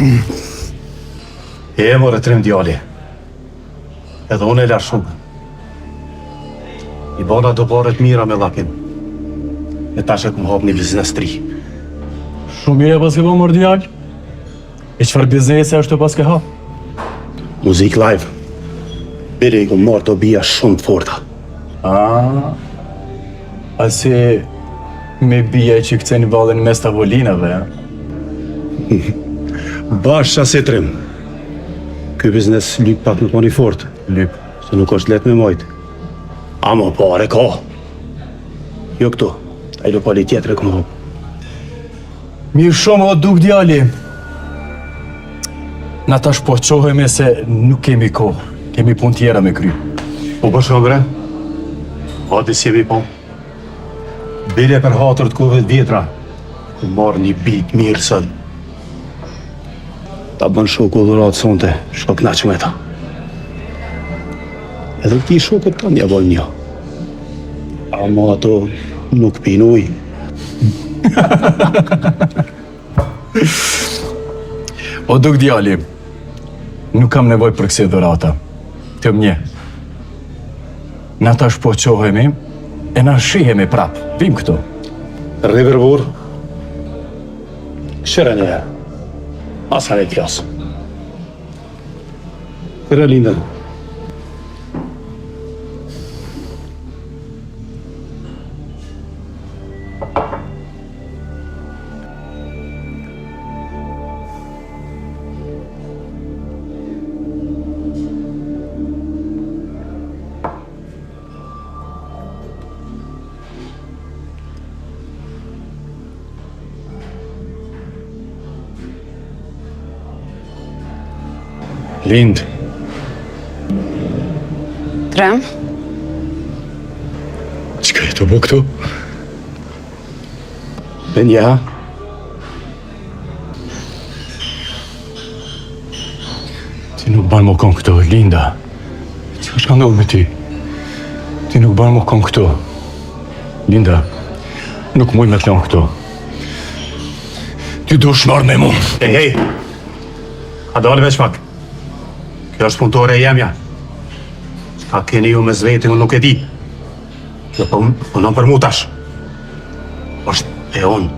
E more trim djali. Edhe unë e la shumë. I bona do paret mira me lakin. E tash e kum hap një biznes tri. Shumë mirë pas ke po mor djal. E çfarë biznesi është pas ke hap? Muzik live. Bire i kum marrë të bija shumë të forta. A si me bija që këceni valën mes tavolinave, Bashkë si trim. Ky biznes lyp pak më poni fort. Lyp. Se nuk është let me majt. Ama pare ka. Jo këtu. A i lokali tjetër e kum hap. Mirë shumë o duk djali. Na tash po qohemi se nuk kemi kohë. Kemi pun tjera me kry. Po për shumë bre. Hadi si jemi po. Bile për hatër të kove të vjetra. Ku marrë një bit mirë sën. Ta bën shoku dhuratë sonte, shko knaq me ta. Edhe këti shokët kanë një vol një. Ama ato nuk pinë ujë. O duk djali, nuk kam nevoj për kësi dhurata. Të mje. Na tash po qohemi, e na shihemi prap. Vim këtu. Riverbur. Shëra një herë. Asa në t'jas. Kërë lindën. Lind. Trem? Qka e të bu këtu? Benja. Ti nuk ban më kon këtu, Linda. Që është ka ndohë me ti? Ti nuk ban më kon këtu. Linda, nuk muj me të lon këtu. Ti du shmarë me mu. Hej. A dalë veç pak. Kjo është punëtore e jemja. Ka keni ju me zveti, unë nuk e di. Kjo po unë për mu tash. është e unë.